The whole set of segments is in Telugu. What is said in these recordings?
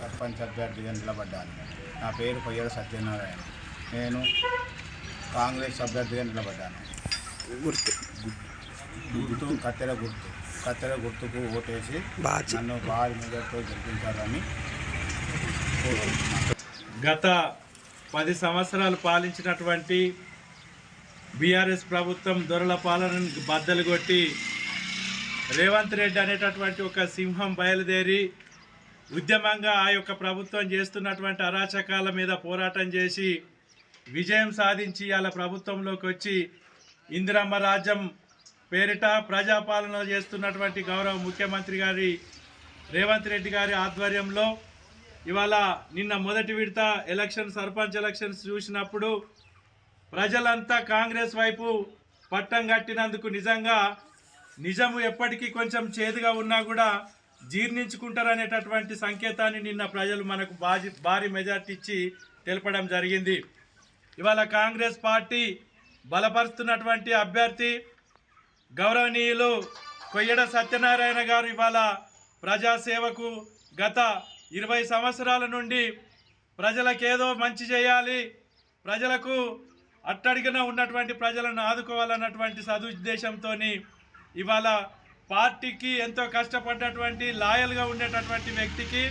సర్పంచ్ అభ్యర్థిగా నిలబడ్డాను. నా పేరు కొయ్యడ సత్యనారాయణ. నేను కాంగ్రెస్ అభ్యర్థిగా నిలబడ్డాను. గుర్తు కత్తెర గుర్తుకు ఓటేసి నన్ను భారీ మెజార్టీతో గెలిపించాలని గత 10 సంవత్సరాలు పాలించినటువంటి బీఆర్ఎస్ ప్రభుత్వం దొరల పాలనను బద్దలు కొట్టి రేవంత్ రెడ్డి అనేటటువంటి ఒక సింహం బయలుదేరి ఉద్యమంగా ఆ యొక్క ప్రభుత్వం చేస్తున్నటువంటి అరాచకాల మీద పోరాటం చేసి విజయం సాధించి అలా ప్రభుత్వంలోకి వచ్చి ఇందిరమ్మ రాజ్యం పేరిట ప్రజాపాలన చేస్తున్నటువంటి గౌరవ ముఖ్యమంత్రి గారి రేవంత్ రెడ్డి గారి ఆధ్వర్యంలో ఇవాళ నిన్న మొదటి విడత సర్పంచ్ ఎలక్షన్స్ చూసినప్పుడు ప్రజలంతా కాంగ్రెస్ వైపు పట్టం కట్టినందుకు నిజము ఎప్పటికీ కొంచెం చేదుగా ఉన్నా కూడా జీర్ణించుకుంటారనేటటువంటి సంకేతాన్ని నిన్న ప్రజలు మనకు భారీ మెజార్టీ ఇచ్చి తెలపడం జరిగింది. ఇవాళ కాంగ్రెస్ పార్టీ బలపరుస్తున్నటువంటి అభ్యర్థి గౌరవనీయులు కొయ్యడ సత్యనారాయణ గారు ఇవాళ ప్రజాసేవకు గత 20 సంవత్సరాల నుండి ప్రజలకేదో మంచి చేయాలి, ప్రజలకు అట్టడిగిన ఉన్నటువంటి ప్రజలను ఆదుకోవాలన్నటువంటి సదుద్దేశంతో ఇవాళ పార్టీకి ఎంతో కష్టపడ్డటువంటి లాయల్గా ఉండేటటువంటి వ్యక్తికి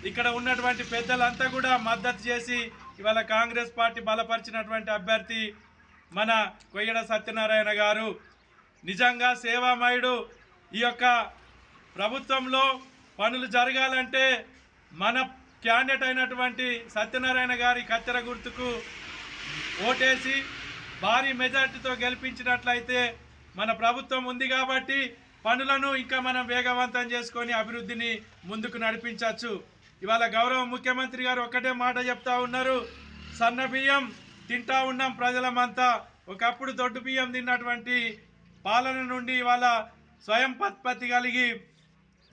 ఇక్కడ ఉన్నటువంటి పెద్దలంతా కూడా మద్దతు చేసి ఇవాళ కాంగ్రెస్ పార్టీ బలపరిచినటువంటి అభ్యర్థి మన కొయ్యడ సత్యనారాయణ గారు నిజంగా సేవామయుడు. ఈ యొక్క ప్రభుత్వంలో పనులు జరగాలంటే మన క్యాండిడేట్ అయినటువంటి సత్యనారాయణ గారి కత్తెర గుర్తుకు ఓటేసి భారీ మెజార్టీతో గెలిపించినట్లయితే మన ప్రభుత్వం ఉంది కాబట్టి పనులను ఇంకా మనం వేగవంతం చేసుకొని అభివృద్ధిని ముందుకు నడిపించవచ్చు. ఇవాళ గౌరవ ముఖ్యమంత్రి గారు ఒక్కటే మాట చెప్తా ఉన్నారు, సన్న బియ్యం తింటా ఉన్నాం ప్రజలమంతా. ఒకప్పుడు దొడ్డు బియ్యం తిన్నటువంటి పాలన నుండి ఇవాళ స్వయం పత్పత్తి కలిగి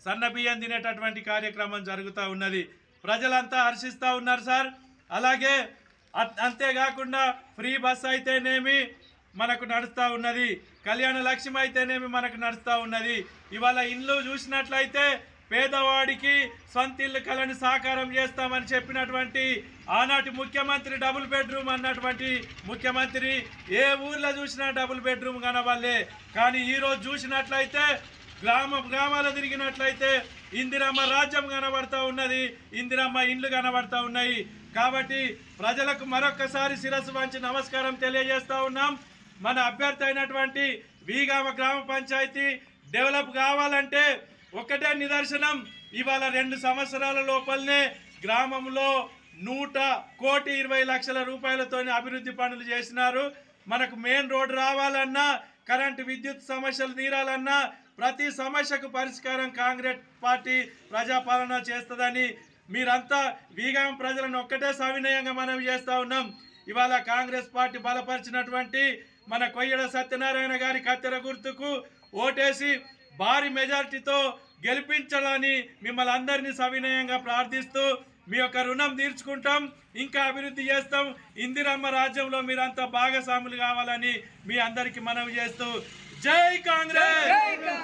సన్న బియ్యం తినేటటువంటి కార్యక్రమం జరుగుతూ ఉన్నది. ప్రజలంతా హర్షిస్తూ ఉన్నారు సార్. అలాగే అంతేకాకుండా ఫ్రీ బస్ అయితేనేమి మనకు నడుస్తూ ఉన్నది, కళ్యాణ లక్ష్మి అయితేనేమి మనకు నడుస్తూ ఉన్నది. ఇవాళ ఇల్లు చూసినట్లయితే పేదవాడికి సొంత ఇల్లు కలని సాకారం చేస్తామని చెప్పినటువంటి ఆనాటి ముఖ్యమంత్రి డబుల్ బెడ్రూమ్ అన్నటువంటి ముఖ్యమంత్రి ఏ ఊర్లో చూసినా డబుల్ బెడ్రూమ్ కనవాళ్ళే. కానీ ఈరోజు చూసినట్లయితే గ్రామాలు తిరిగినట్లయితే ఇందిరమ్మ రాజ్యం కనబడతా ఉన్నది, ఇందిరమ్మ ఇండ్లు కనబడతా ఉన్నాయి. కాబట్టి ప్రజలకు మరొక్కసారి శిరస్సు వంచి నమస్కారం తెలియజేస్తా ఉన్నాం. మన అభ్యర్థి అయినటువంటి వీగామ గ్రామ పంచాయతీ డెవలప్ కావాలంటే ఒకటే నిదర్శనం, ఇవాళ 2 సంవత్సరాల లోపలనే గ్రామంలో 1,20,20,00,000 రూపాయలతో అభివృద్ధి పనులు చేసినారు. మనకు మెయిన్ రోడ్డు రావాలన్నా, కరెంటు విద్యుత్ సమస్యలు తీరాలన్నా ప్రతి సమస్యకు పరిష్కారం కాంగ్రెస్ పార్టీ ప్రజాపాలన చేస్తుందని మీరంతా వీగాం ప్రజలను ఒక్కటే సవినయంగా మనం చేస్తూ ఉన్నాం. ఇవాళ కాంగ్రెస్ పార్టీ బలపరిచినటువంటి మన కొయ్యడ సత్యనారాయణ గారి కత్తెర గుర్తుకు ఓటేసి భారీ మెజార్టీతో గెలిపించాలని మిమ్మల్ని అందరినీ సవినయంగా ప్రార్థిస్తూ మీ యొక్క రుణం తీర్చుకుంటాం, ఇంకా అభివృద్ధి చేస్తాం. ఇందిరమ్మ రాజ్యంలో మీరంతా భాగస్వాములు కావాలని మీ అందరికీ మనవి చేస్తూ జై కాంగ్రెస్.